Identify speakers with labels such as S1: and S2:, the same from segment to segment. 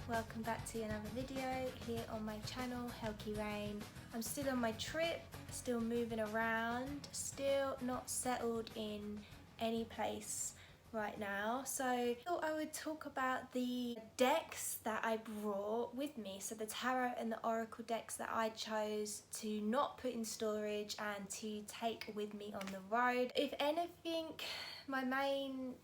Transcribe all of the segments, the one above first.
S1: welcome back to another video here on my channel, Helky Rain. I'm still on my trip, still moving around, still not settled in any place right now. So I thought I would talk about the decks that I brought with me. So the tarot and the oracle decks that I chose to not put in storage and to take with me on the road. If anything, my main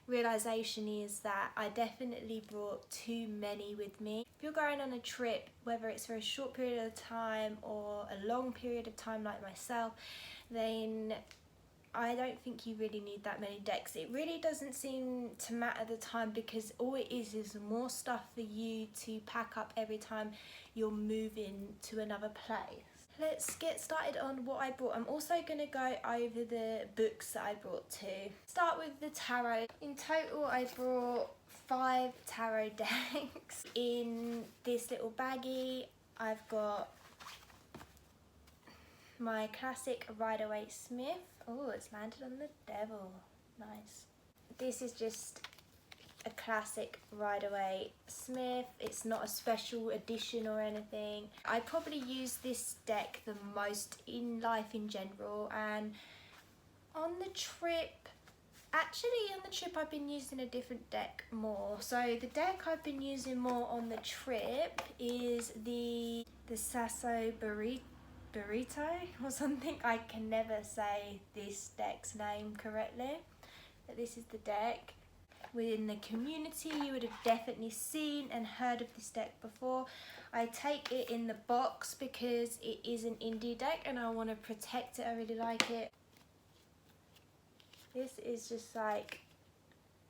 S1: realization is that I definitely brought too many with me. If you're going on a trip, whether it's for a short period of time or a long period of time like myself, then I don't think you really need that many decks. It really doesn't seem to matter at the time, because all it is more stuff for you to pack up every time you're moving to another place. Let's get started on what I brought. I'm also going to go over the books that I brought too. Start with the tarot. In total I brought 5 tarot decks. In this little baggie I've got my classic Rider-Waite-Smith. Oh, it's landed on the devil. Nice. This is just a classic Rider-Waite-Smith. It's not a special edition or anything. I probably use this deck the most in life in general, and on the trip, I've been using a different deck more. So the deck I've been using more on the trip is the Sasso Burrito or something. I can never say this deck's name correctly, but this is the deck. Within the community, you would have definitely seen and heard of this deck before. I take it in the box because it is an indie deck and I want to protect it. I really like it. This is just like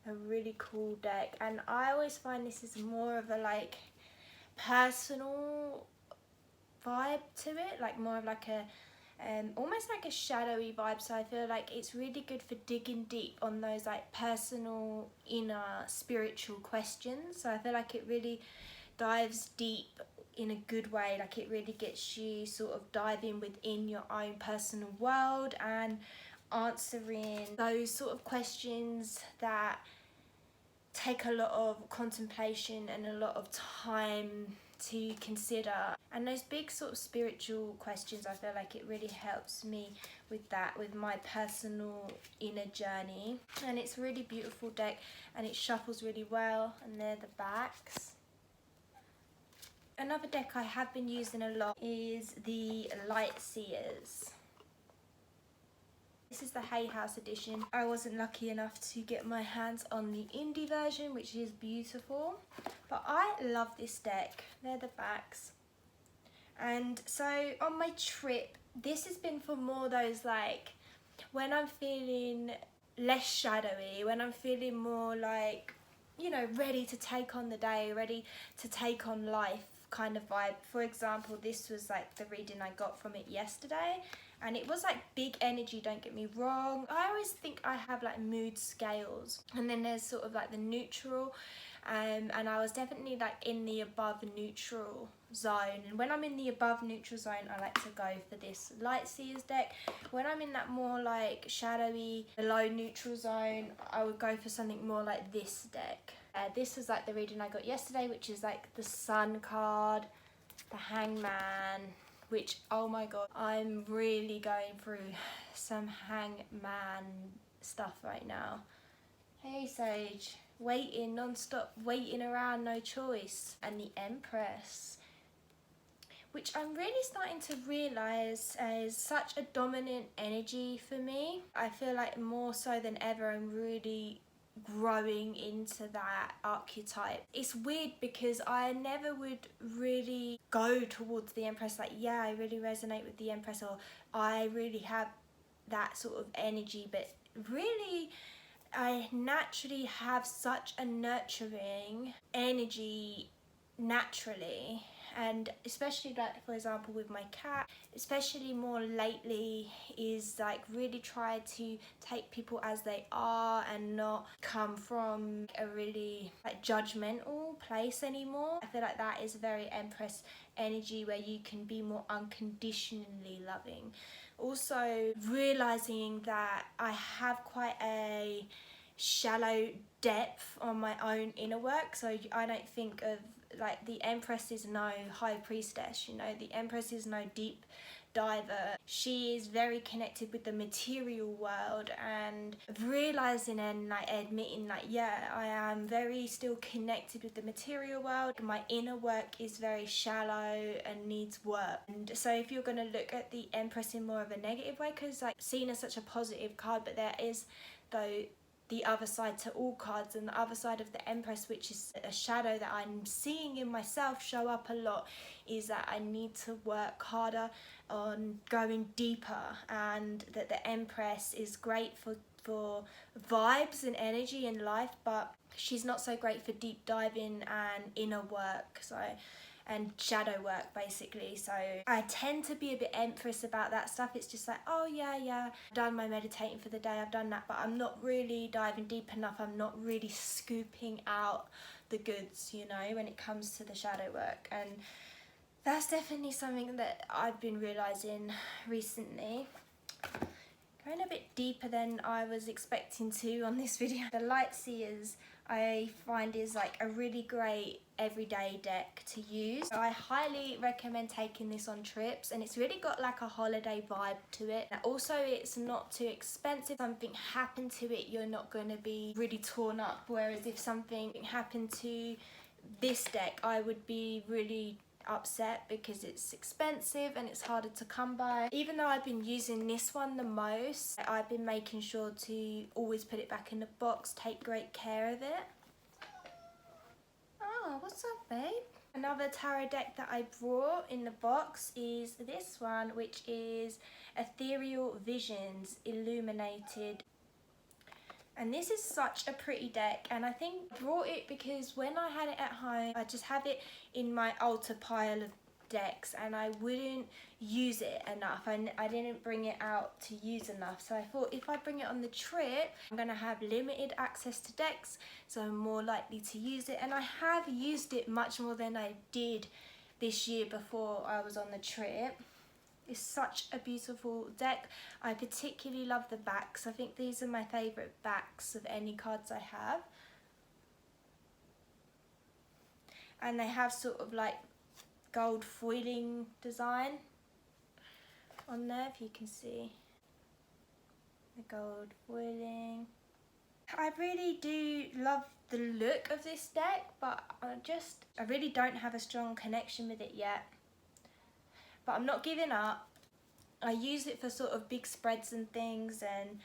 S1: a really cool deck, and I always find this is more of a like personal vibe to it, like more of like a almost like a shadowy vibe. So I feel like it's really good for digging deep on those like personal inner spiritual questions. So I feel like it really dives deep in a good way. Like it really gets you sort of diving within your own personal world and answering those sort of questions that take a lot of contemplation and a lot of time to consider. And those big sort of spiritual questions, I feel like it really helps me with that, with my personal inner journey. And it's a really beautiful deck and it shuffles really well, and they're the backs. Another deck I have been using a lot is the Light Seers. This is the Hay House edition. I wasn't lucky enough to get my hands on the indie version, which is beautiful, but I love this deck. They're the backs. And so on my trip, this has been for more those like when I'm feeling less shadowy, when I'm feeling more like, you know, ready to take on the day, ready to take on life kind of vibe. For example, this was like the reading I got from it yesterday, and it was like big energy, don't get me wrong. I always think I have like mood scales, and then there's sort of like the neutral, and I was definitely like in the above neutral zone. And when I'm in the above neutral zone, I like to go for this Light Seers deck. When I'm in that more like shadowy below neutral zone, I would go for something more like this deck. This was like the reading I got yesterday, which is like the Sun card, the Hangman, which, oh my god, I'm really going through some Hangman stuff right now. Hey Sage, waiting non-stop, waiting around, no choice. And the Empress, which I'm really starting to realise is such a dominant energy for me. I feel like more so than ever I'm really growing into that archetype. It's weird because I never would really go towards the Empress like, yeah, I really resonate with the Empress, or I really have that sort of energy, but really I naturally have such a nurturing energy naturally. And especially like, for example, with my cat, especially more lately, is like really try to take people as they are and not come from a really like judgmental place anymore. I feel like that is very Empress energy, where you can be more unconditionally loving. Also realizing that I have quite a shallow depth on my own inner work. So I don't think of, like, the Empress is no high priestess, you know, the Empress is no deep diver. She is very connected with the material world, and realizing and like admitting, like, yeah, I am very still connected with the material world. My inner work is very shallow and needs work. And so if you're going to look at the Empress in more of a negative way, because like seen as such a positive card, but there is though the other side to all cards, and the other side of the Empress, which is a shadow that I'm seeing in myself show up a lot, is that I need to work harder on going deeper, and that the Empress is great for vibes and energy in life, but she's not so great for deep diving and inner work, so, and shadow work basically. So I tend to be a bit Empress about that stuff. It's just like, oh yeah, I've done my meditating for the day, I've done that, but I'm not really diving deep enough. I'm not really scooping out the goods, you know, when it comes to the shadow work. And that's definitely something that I've been realising recently. Going a bit deeper than I was expecting to on this video. The Light Seers, I find, is like a really great everyday deck to use. So I highly recommend taking this on trips, and it's really got like a holiday vibe to it. And also, it's not too expensive. If something happened to it, you're not going to be really torn up, whereas if something happened to this deck, I would be really upset because it's expensive and it's harder to come by. Even though I've been using this one the most, I've been making sure to always put it back in the box, take great care of it. Oh, what's up, babe? Another tarot deck that I brought in the box is this one, which is Ethereal Visions Illuminated. And this is such a pretty deck, and I think I brought it because when I had it at home, I just have it in my altar pile of decks and I wouldn't use it enough. I didn't bring it out to use enough, so I thought if I bring it on the trip, I'm going to have limited access to decks, so I'm more likely to use it. And I have used it much more than I did this year before I was on the trip. It's such a beautiful deck. I particularly love the backs. I think these are my favourite backs of any cards I have. And they have sort of like gold foiling design on there, if you can see. The gold foiling. I really do love the look of this deck, but I really don't have a strong connection with it yet. But I'm not giving up. I use it for sort of big spreads and things, and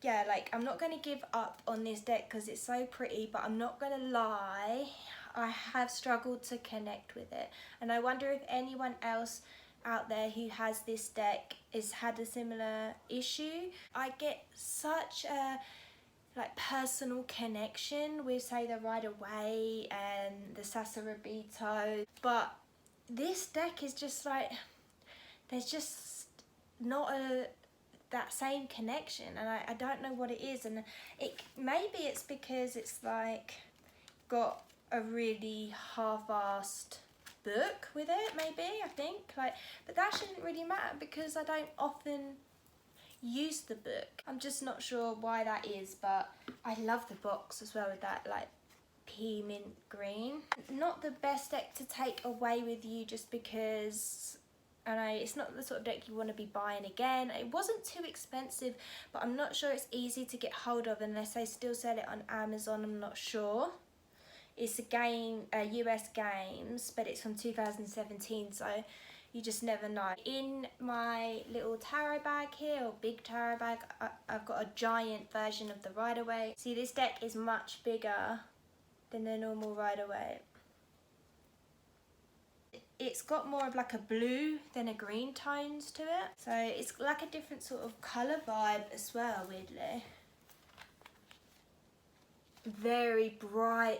S1: yeah, like, I'm not going to give up on this deck because it's so pretty, but I'm not going to lie, I have struggled to connect with it. And I wonder if anyone else out there who has this deck has had a similar issue. I get such a like personal connection with, say, the Rider-Waite and the Sasarabito, but this deck is just like, there's just not that same connection, and I don't know what it is. And maybe it's because it's like got a really half-assed book with it, maybe, I think, like, but that shouldn't really matter because I don't often use the book. I'm just not sure why that is, but I love the box as well with that like pea mint green. Not the best deck to take away with you just because it's not the sort of deck you want to be buying again. It wasn't too expensive, but I'm not sure it's easy to get hold of unless they still sell it on Amazon. I'm not sure. It's a game, US Games, but it's from 2017, so you just never know. In my little tarot bag here, or big tarot bag, I've got a giant version of the Rider-Waite. See, this deck is much bigger than the normal Rider-Waite. It's got more of like a blue than a green tones to it. So it's like a different sort of colour vibe as well, weirdly. Very bright,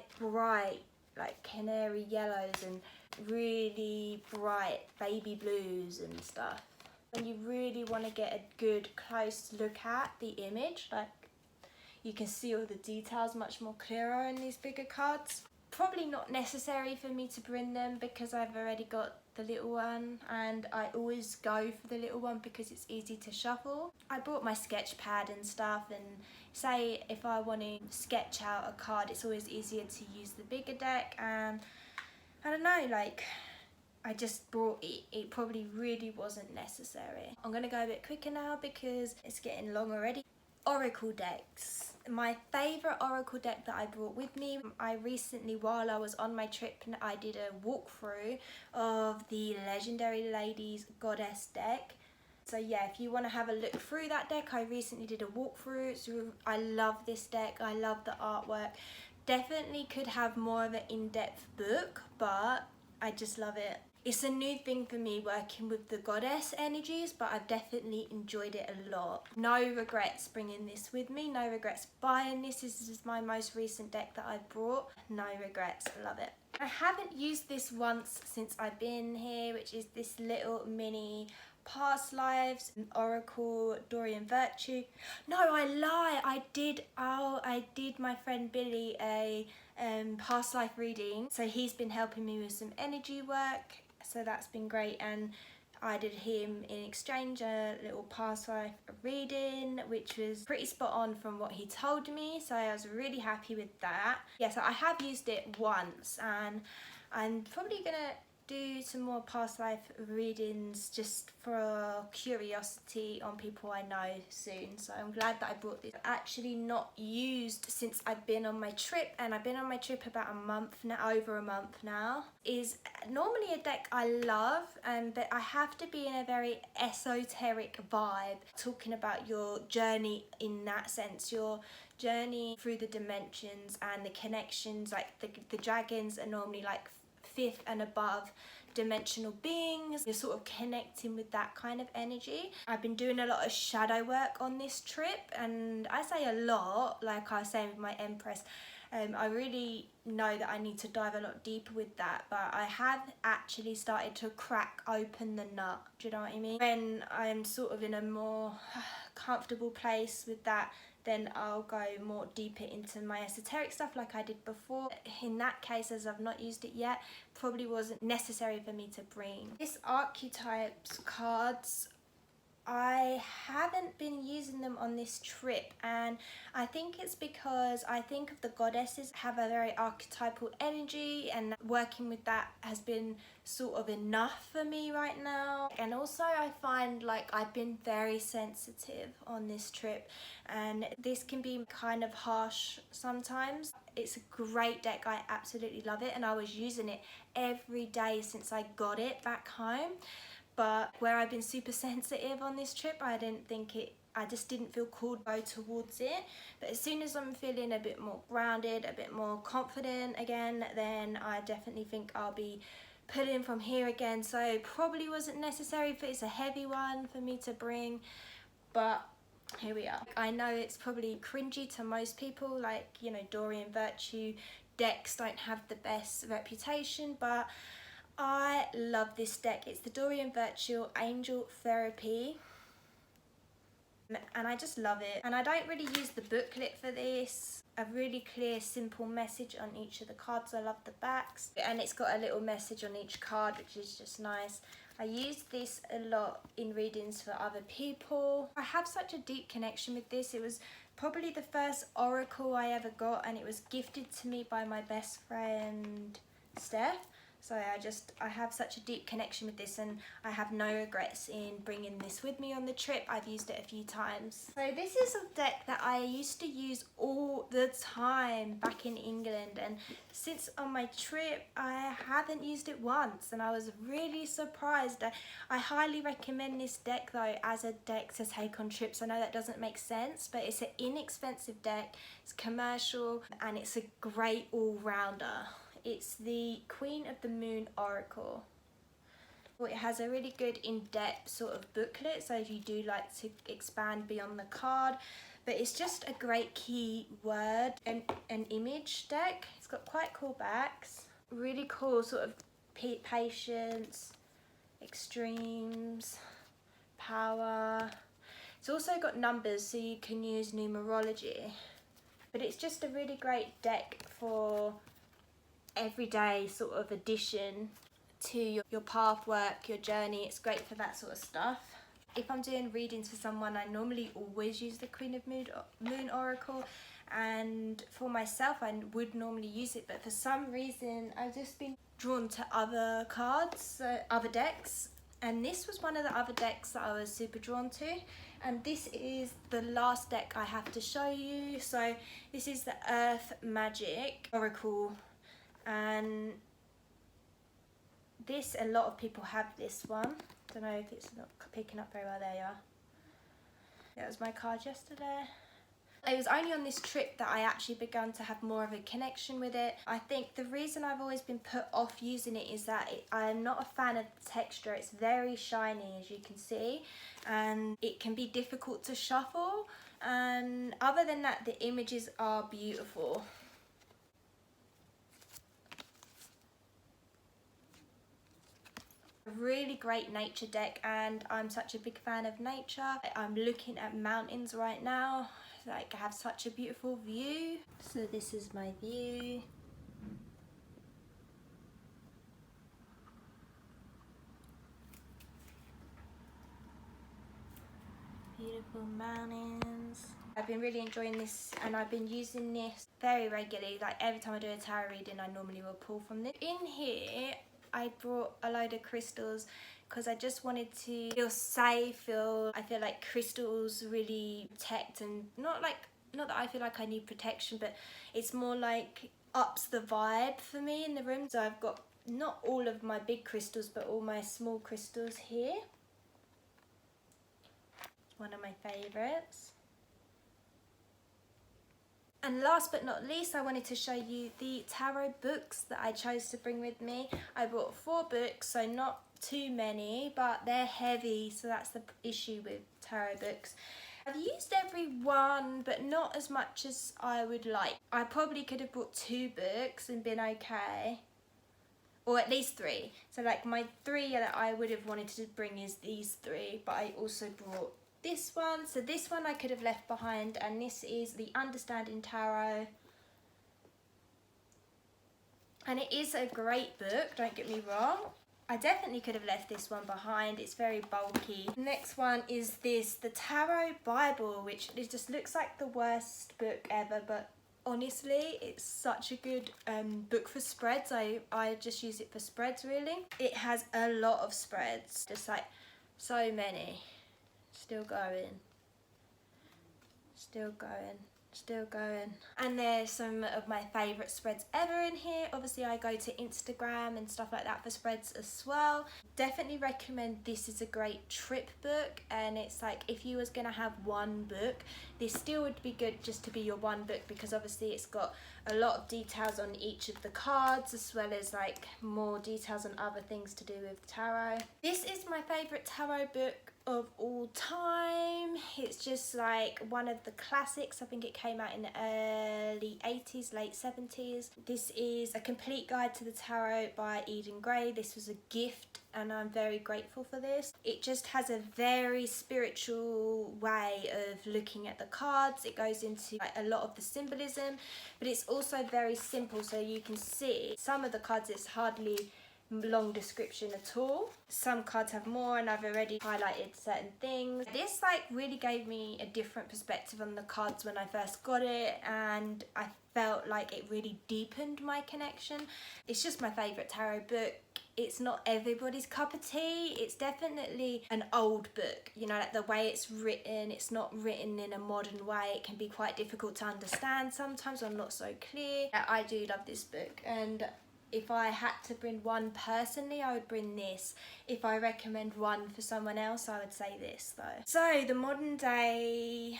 S1: like canary yellows and really bright baby blues and stuff. When you really want to get a good close look at the image, like you can see all the details much more clearer in these bigger cards. Probably not necessary for me to bring them because I've already got the little one, and I always go for the little one because it's easy to shuffle. I brought my sketch pad and stuff, and say if I want to sketch out a card, it's always easier to use the bigger deck, and I don't know, like, I just brought it. It probably really wasn't necessary. I'm gonna go a bit quicker now because it's getting long already. Oracle decks. My favourite Oracle deck that I brought with me, I recently, while I was on my trip, I did a walkthrough of the Legendary Ladies Goddess deck. So yeah, if you want to have a look through that deck, I recently did a walkthrough. So I love this deck, I love the artwork. Definitely could have more of an in-depth book, but I just love it. It's a new thing for me working with the goddess energies, but I've definitely enjoyed it a lot. No regrets bringing this with me, no regrets buying this. This is my most recent deck that I've brought. No regrets, love it. I haven't used this once since I've been here, which is this little mini Past Lives Oracle Dorian Virtue. No, I lie, I did my friend Billy a past life reading, so he's been helping me with some energy work, so that's been great, and I did him in exchange a little past life reading, which was pretty spot on from what he told me, so I was really happy with that. Yeah, so I have used it once, and I'm probably gonna do some more past life readings just for curiosity on people I know soon, so I'm glad that I brought this. Actually not used since I've been on my trip, and I've been on my trip about a month now, over a month now. Is normally a deck I love, but I have to be in a very esoteric vibe, talking about your journey in that sense, your journey through the dimensions and the connections. Like the dragons are normally like 5th and above dimensional beings. You're sort of connecting with that kind of energy. I've been doing a lot of shadow work on this trip, and I say a lot, like I was saying with my Empress, I really know that I need to dive a lot deeper with that, but I have actually started to crack open the nut, do you know what I mean? When I'm sort of in a more comfortable place with that, then I'll go more deeper into my esoteric stuff like I did before. In that case, as I've not used it yet, probably wasn't necessary for me to bring. This archetypes cards, I haven't been using them on this trip, and I think it's because I think of the goddesses have a very archetypal energy, and working with that has been sort of enough for me right now. And also I find like I've been very sensitive on this trip, and this can be kind of harsh sometimes. It's a great deck, I absolutely love it, and I was using it every day since I got it back home. But where I've been super sensitive on this trip, I just didn't feel called to go towards it. But as soon as I'm feeling a bit more grounded, a bit more confident again, then I definitely think I'll be pulling from here again. So probably wasn't necessary, but it's a heavy one for me to bring, but here we are. I know it's probably cringy to most people, like, you know, Dorian Virtue decks don't have the best reputation, but I love this deck. It's the Dorian Virtue Angel Therapy, and I just love it. And I don't really use the booklet for this. A really clear, simple message on each of the cards. I love the backs, and it's got a little message on each card, which is just nice. I use this a lot in readings for other people. I have such a deep connection with this. It was probably the first oracle I ever got, and it was gifted to me by my best friend Steph. So I have such a deep connection with this, and I have no regrets in bringing this with me on the trip. I've used it a few times. So this is a deck that I used to use all the time back in England, and since on my trip I haven't used it once, and I was really surprised. I highly recommend this deck though as a deck to take on trips. I know that doesn't make sense, but it's an inexpensive deck, it's commercial, and it's a great all-rounder. It's the Queen of the Moon Oracle. Well, it has a really good in-depth sort of booklet, so if you do like to expand beyond the card, but it's just a great keyword and an image deck. It's got quite cool backs, really cool sort of patience, extremes, power. It's also got numbers, so you can use numerology, but it's just a really great deck for everyday sort of addition to your path work, your journey. It's great for that sort of stuff. If I'm doing readings for someone, I normally always use the Queen of Moon Oracle, and for myself I would normally use it, but for some reason I've just been drawn to other cards, other decks, and this was one of the other decks that I was super drawn to, and this is the last deck I have to show you. So this is the Earth Magic Oracle, and this, a lot of people have this one. Don't know if it's not picking up very well. There you are. That was my card yesterday. It was only on this trip that I actually began to have more of a connection with it. I think the reason I've always been put off using it is that I'm not a fan of the texture. It's very shiny, as you can see, and it can be difficult to shuffle. And other than that, the images are beautiful. A really great nature deck, and I'm such a big fan of nature. I'm looking at mountains right now. Like, I have such a beautiful view. So this is my view. Beautiful mountains. I've been really enjoying this, and I've been using this very regularly. Like, every time I do a tarot reading, I normally will pull from this. In here, I brought a load of crystals because I just wanted to feel safe. I feel like crystals really protect, and not that I feel like I need protection, but it's more like ups the vibe for me in the room. So I've got not all of my big crystals, but all my small crystals here. It's one of my favourites. And last but not least, I wanted to show you the tarot books that I chose to bring with me. I brought 4 books, so not too many, but they're heavy, so that's the issue with tarot books. I've used every one, but not as much as I would like. I probably could have brought 2 books and been okay. Or at least 3. So like my 3 that I would have wanted to bring is these 3, but I also brought this one. So this one I could have left behind, and this is the Understanding Tarot. And it is a great book, don't get me wrong. I definitely could have left this one behind. It's very bulky. Next one is this, the Tarot Bible, which it just looks like the worst book ever, but honestly, it's such a good book for spreads. I just use it for spreads, really. It has a lot of spreads, just like so many. Still going. Still going. Still going. And there's some of my favourite spreads ever in here. Obviously I go to Instagram and stuff like that for spreads as well. Definitely recommend this is a great trip book, and it's like if you was going to have one book, this still would be good just to be your one book, because obviously it's got a lot of details on each of the cards, as well as like more details on other things to do with tarot. This is my favourite tarot book of all time. It's just like one of the classics. I think it came out in the early 80s, late 70s. This is a complete guide to the tarot by Eden Gray. This was a gift, and I'm very grateful for this. It just has a very spiritual way of looking at the cards. It goes into like a lot of the symbolism, but it's also very simple, so you can see some of the cards, it's hardly long description at all. Some cards have more, and I've already highlighted certain things. This like really gave me a different perspective on the cards when I first got it, and I felt like it really deepened my connection. It's just my favourite tarot book. It's not everybody's cup of tea. It's definitely an old book, you know, like the way it's written, it's not written in a modern way. It can be quite difficult to understand sometimes, or not so clear. I do love this book, and if I had to bring one personally, I would bring this. If I recommend one for someone else, I would say this though. So the Modern Day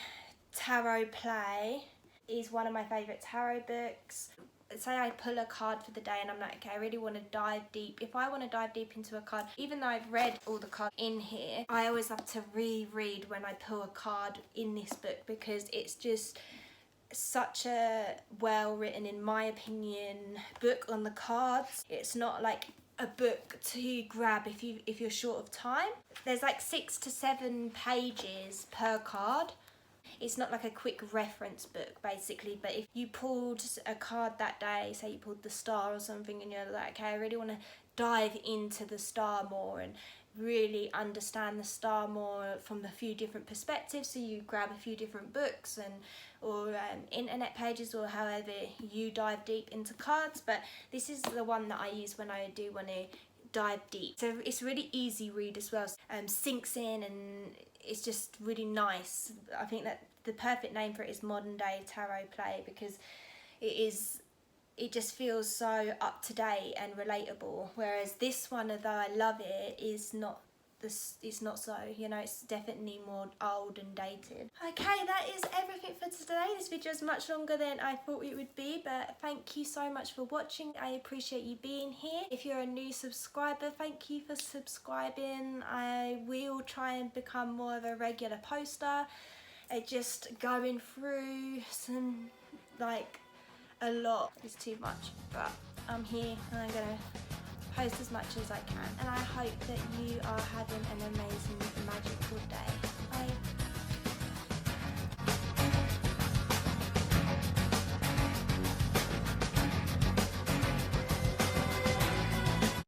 S1: Tarot Play is one of my favourite tarot books. Say I pull a card for the day and I'm like, okay, I really want to dive deep. If I want to dive deep into a card, even though I've read all the cards in here, I always have to reread when I pull a card in this book, because it's just such a well written, in my opinion, book on the cards. It's not like a book to grab if you're short of time. There's like 6 to 7 pages per card. It's not like a quick reference book basically, but if you pulled a card that day, say you pulled the Star or something, and you're like, okay, I really want to dive into the star more and really understand the star more from a few different perspectives. So you grab a few different books and or internet pages, or however you dive deep into cards, but this is the one that I use when I do want to dive deep. So it's really easy read as well, sinks in, and it's just really nice. I think that the perfect name for it is modern day tarot play, because it just feels so up to date and relatable, whereas this one, although I love it, is not this. It's not so, you know, it's definitely more old and dated. Okay, that is everything for today. This video is much longer than I thought it would be, but thank you so much for watching. I appreciate you being here. If you're a new subscriber, thank you for subscribing. I will try and become more of a regular poster. Just going through some, like, a lot is too much, but I'm here and I'm gonna post as much as I can, and I hope that you are having an amazing magical day.